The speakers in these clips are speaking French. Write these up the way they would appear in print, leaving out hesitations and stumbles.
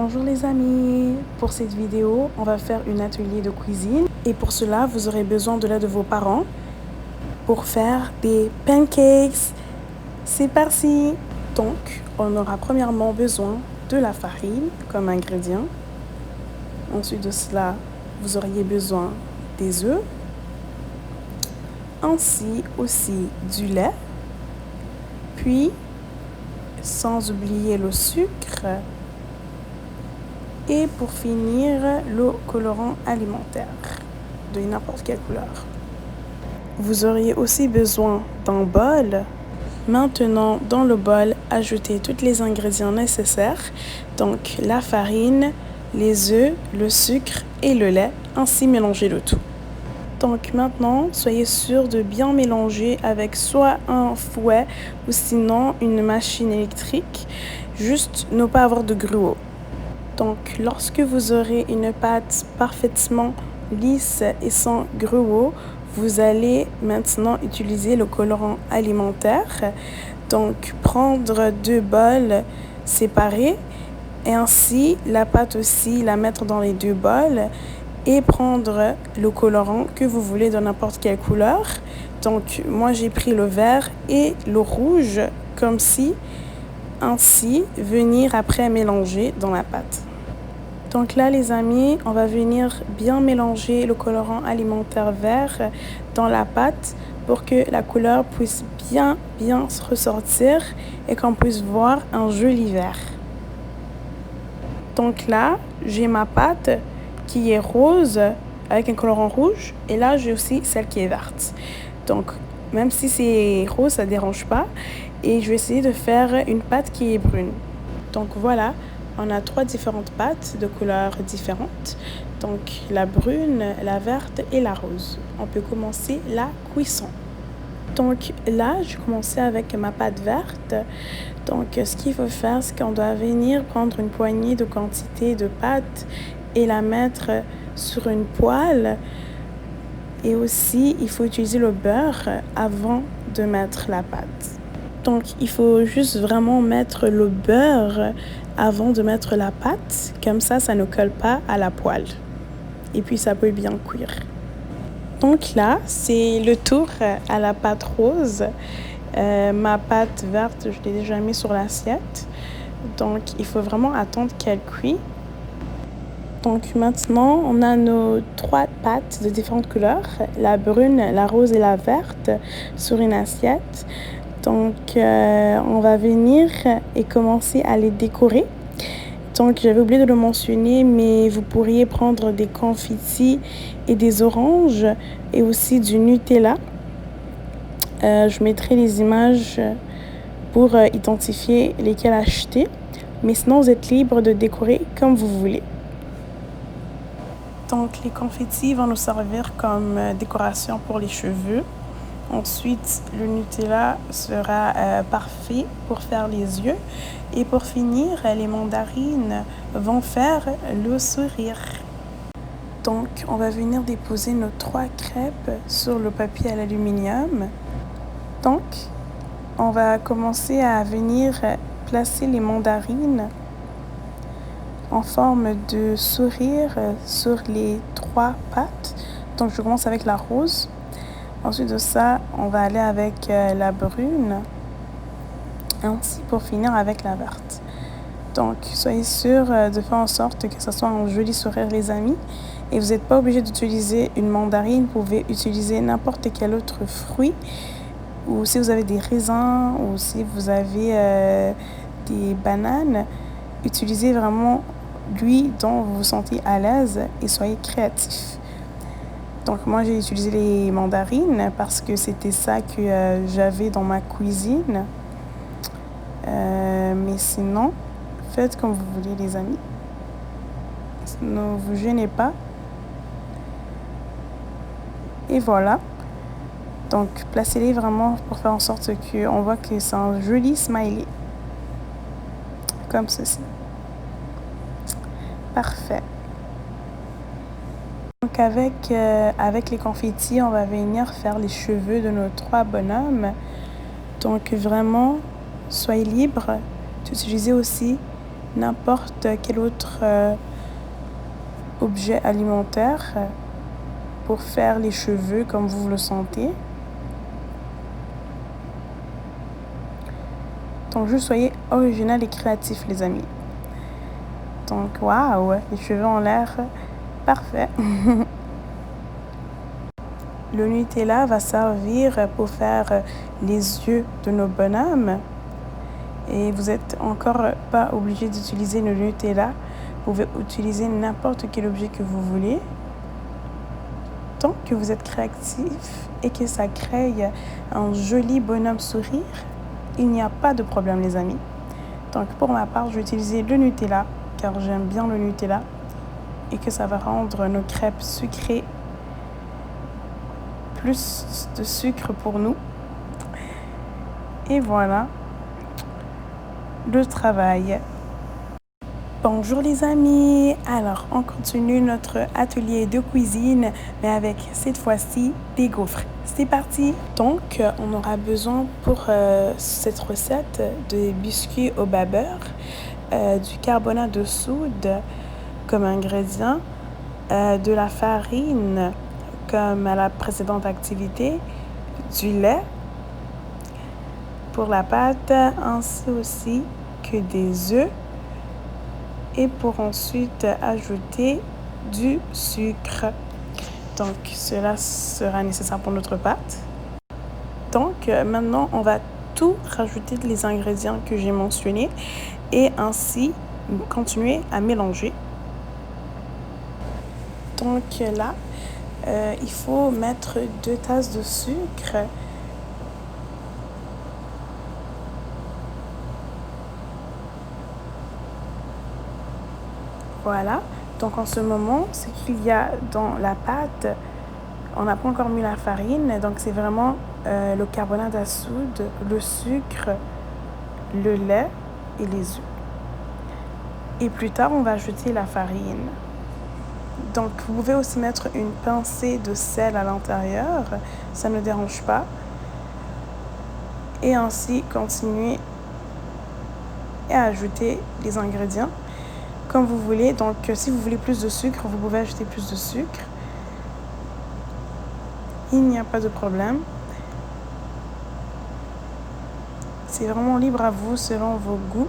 Bonjour les amis, pour cette vidéo, on va faire un atelier de cuisine et pour cela, vous aurez besoin de l'aide de vos parents pour faire des pancakes. C'est parti! Donc, on aura premièrement besoin de la farine comme ingrédient. Ensuite de cela, vous auriez besoin des œufs, ainsi aussi du lait, puis sans oublier le sucre. Et pour finir, le colorant alimentaire de n'importe quelle couleur. Vous auriez aussi besoin d'un bol. Maintenant, dans le bol, ajoutez tous les ingrédients nécessaires. Donc, la farine, les œufs, le sucre et le lait, ainsi mélangez le tout. Donc maintenant, soyez sûr de bien mélanger avec soit un fouet ou sinon une machine électrique. Juste ne pas avoir de gruau. Donc, lorsque vous aurez une pâte parfaitement lisse et sans gruau, vous allez maintenant utiliser le colorant alimentaire. Donc, prendre 2 bols séparés et ainsi la pâte aussi la mettre dans les 2 bols et prendre le colorant que vous voulez de n'importe quelle couleur. Donc, moi j'ai pris le vert et le rouge comme si, ainsi venir après mélanger dans la pâte. Donc là, les amis, on va venir bien mélanger le colorant alimentaire vert dans la pâte pour que la couleur puisse bien se ressortir et qu'on puisse voir un joli vert. Donc là, j'ai ma pâte qui est rose avec un colorant rouge et là, j'ai aussi celle qui est verte. Donc, même si c'est rose, ça ne dérange pas. Et je vais essayer de faire une pâte qui est brune. Donc voilà. On a 3 différentes pâtes de couleurs différentes, donc la brune, la verte et la rose. On peut commencer la cuisson. Donc là, je commençais avec ma pâte verte. Donc ce qu'il faut faire, c'est qu'on doit venir prendre une poignée de quantité de pâte et la mettre sur une poêle. Et aussi, il faut utiliser le beurre avant de mettre la pâte. Donc, il faut juste vraiment mettre le beurre avant de mettre la pâte. Comme ça ne colle pas à la poêle. Et puis, ça peut bien cuire. Donc là, c'est le tour à la pâte rose. Ma pâte verte, je l'ai déjà mis sur l'assiette. Donc, il faut vraiment attendre qu'elle cuise. Donc maintenant, on a nos 3 pâtes de différentes couleurs. La brune, la rose et la verte sur une assiette. Donc, on va venir et commencer à les décorer. Donc, j'avais oublié de le mentionner, mais vous pourriez prendre des confettis et des oranges et aussi du Nutella. Je mettrai les images pour identifier lesquels acheter. Mais sinon, vous êtes libre de décorer comme vous voulez. Donc, les confettis vont nous servir comme décoration pour les cheveux. Ensuite, le Nutella sera parfait pour faire les yeux. Et pour finir, les mandarines vont faire le sourire. Donc, on va venir déposer nos 3 crêpes sur le papier à l'aluminium. Donc, on va commencer à venir placer les mandarines en forme de sourire sur les 3 pâtes. Donc, je commence avec la rose. Ensuite de ça, on va aller avec la brune, ainsi pour finir avec la verte. Donc, soyez sûr de faire en sorte que ce soit un joli sourire, les amis. Et vous n'êtes pas obligé d'utiliser une mandarine, vous pouvez utiliser n'importe quel autre fruit. Ou si vous avez des raisins, ou si vous avez des bananes, utilisez vraiment lui dont vous vous sentez à l'aise et soyez créatif. Donc moi j'ai utilisé les mandarines parce que c'était ça que j'avais dans ma cuisine. Mais sinon, faites comme vous voulez les amis. Ne vous gênez pas. Et voilà. Donc placez-les vraiment pour faire en sorte qu'on voit que c'est un joli smiley. Comme ceci. Parfait. Donc avec les confettis, on va venir faire les cheveux de nos 3 bonhommes. Donc vraiment, soyez libres d'utiliser aussi n'importe quel autre objet alimentaire pour faire les cheveux comme vous le sentez. Donc, juste soyez original et créatif, les amis. Donc, waouh, les cheveux ont l'air parfaits. Le Nutella va servir pour faire les yeux de nos bonhommes. Et vous n'êtes encore pas obligé d'utiliser le Nutella. Vous pouvez utiliser n'importe quel objet que vous voulez. Tant que vous êtes créatif et que ça crée un joli bonhomme sourire, il n'y a pas de problème, les amis. Donc, pour ma part, je vais utiliser le Nutella, car j'aime bien le Nutella et que ça va rendre nos crêpes sucrées plus de sucre pour nous. Et voilà le travail. Bonjour les amis, alors on continue notre atelier de cuisine mais avec cette fois-ci des gaufres. C'est parti. Donc on aura besoin pour cette recette de biscuits au bas beurre, du carbonate de soude comme ingrédient, de la farine comme à la précédente activité, du lait pour la pâte ainsi aussi que des œufs. Et pour ensuite ajouter du sucre. Donc, cela sera nécessaire pour notre pâte. Donc, maintenant, on va tout rajouter les ingrédients que j'ai mentionnés et ainsi continuer à mélanger. Donc là, il faut mettre 2 tasses de sucre. Voilà, donc en ce moment, ce qu'il y a dans la pâte, on n'a pas encore mis la farine, donc c'est vraiment le carbonate à soude, le sucre, le lait et les œufs. Et plus tard, on va ajouter la farine. Donc, vous pouvez aussi mettre une pincée de sel à l'intérieur, ça ne dérange pas. Et ainsi, continuer à ajouter les ingrédients comme vous voulez. Donc, si vous voulez plus de sucre, vous pouvez ajouter plus de sucre. Il n'y a pas de problème. C'est vraiment libre à vous selon vos goûts.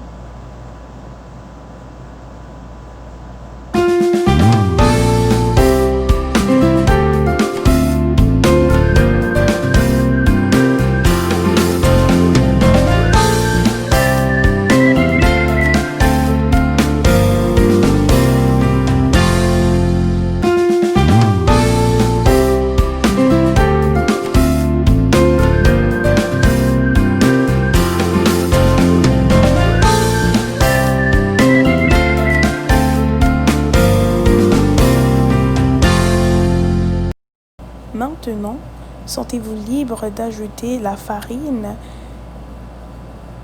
Maintenant, sentez-vous libre d'ajouter la farine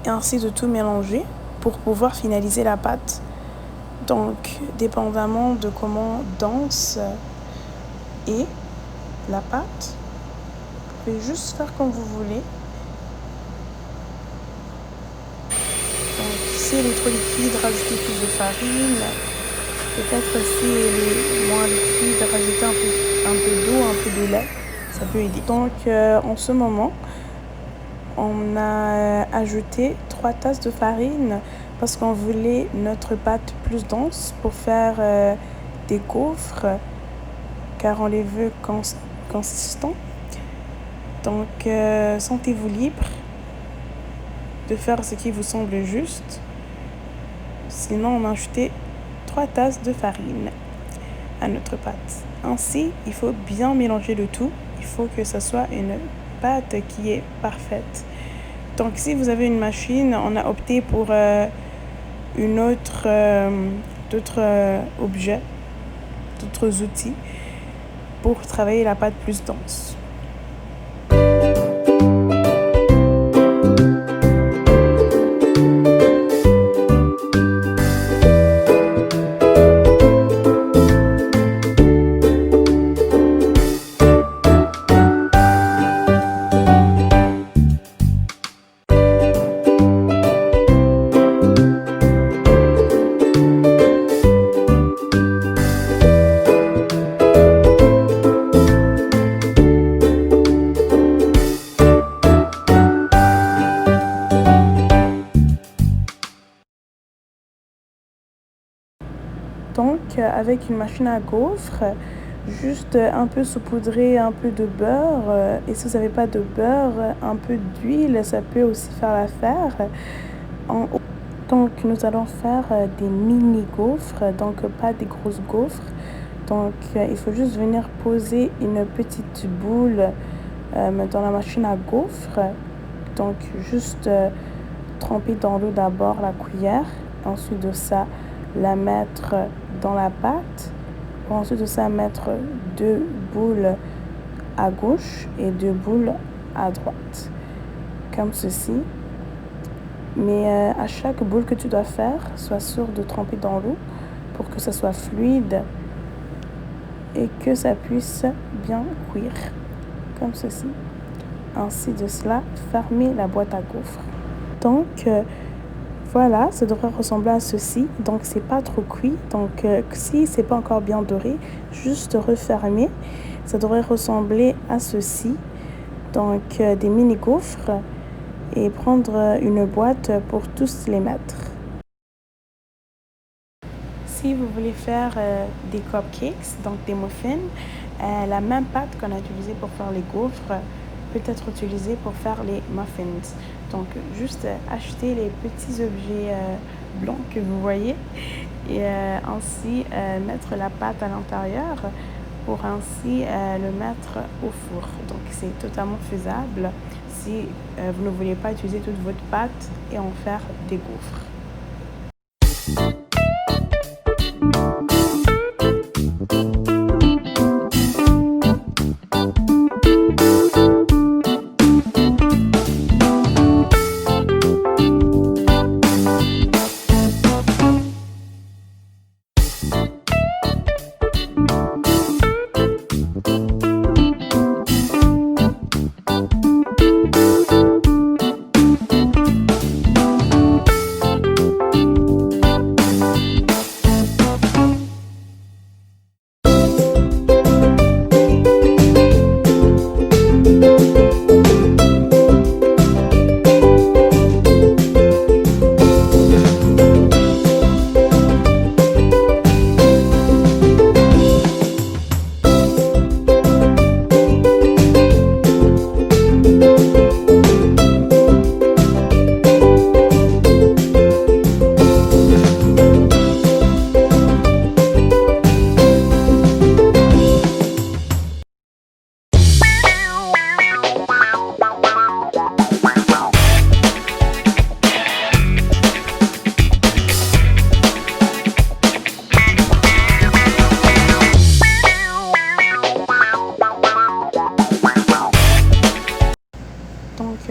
et ainsi de tout mélanger pour pouvoir finaliser la pâte. Donc, dépendamment de comment dense est la pâte, vous pouvez juste faire comme vous voulez. Donc, si elle est trop liquide, rajoutez plus de farine. Peut-être si elle est moins liquide, rajoutez un peu d'eau, un peu de lait. Ça peut aider. Donc, en ce moment, on a ajouté 3 tasses de farine parce qu'on voulait notre pâte plus dense pour faire des gaufres, car on les veut consistants. Donc, sentez-vous libre de faire ce qui vous semble juste. Sinon, on a ajouté 3 tasses de farine à notre pâte. Ainsi, il faut bien mélanger le tout. Il faut que ce soit une pâte qui est parfaite. Donc, si vous avez une machine, on a opté pour d'autres objets, d'autres outils pour travailler la pâte plus dense. Donc, avec une machine à gaufres, juste un peu saupoudrer un peu de beurre. Et si vous n'avez pas de beurre, un peu d'huile, ça peut aussi faire l'affaire. Donc, nous allons faire des mini gaufres, donc pas des grosses gaufres. Donc, il faut juste venir poser une petite boule dans la machine à gaufres. Donc, juste tremper dans l'eau d'abord la cuillère. Ensuite de ça, la mettre dans la pâte. Ensuite de ça, mettre 2 boules à gauche et 2 boules à droite. Comme ceci. Mais à chaque boule que tu dois faire, sois sûr de tremper dans l'eau pour que ça soit fluide et que ça puisse bien cuire. Comme ceci. Ainsi de cela, fermez la boîte à gaufres. Donc, voilà, ça devrait ressembler à ceci. Donc, c'est pas trop cuit. Donc, si c'est pas encore bien doré, juste refermer. Ça devrait ressembler à ceci. Donc, des mini gaufres. Et prendre une boîte pour tous les mettre. Si vous voulez faire des cupcakes, donc des muffins, la même pâte qu'on a utilisée pour faire les gaufres peut être utilisée pour faire les muffins. Donc, juste acheter les petits objets blancs que vous voyez et ainsi mettre la pâte à l'intérieur pour ainsi le mettre au four. Donc, c'est totalement faisable si vous ne voulez pas utiliser toute votre pâte et en faire des gaufres.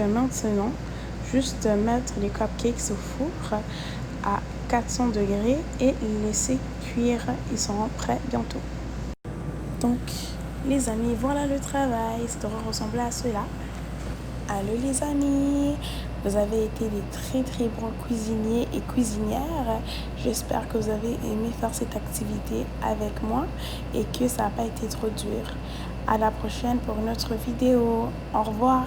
Maintenant, juste mettre les cupcakes au four à 400 degrés et les laisser cuire. Ils seront prêts bientôt. Donc, les amis, voilà le travail. Ça devrait ressembler à cela. Allô les amis, vous avez été des très bons cuisiniers et cuisinières. J'espère que vous avez aimé faire cette activité avec moi et que ça n'a pas été trop dur. À la prochaine pour une autre vidéo. Au revoir.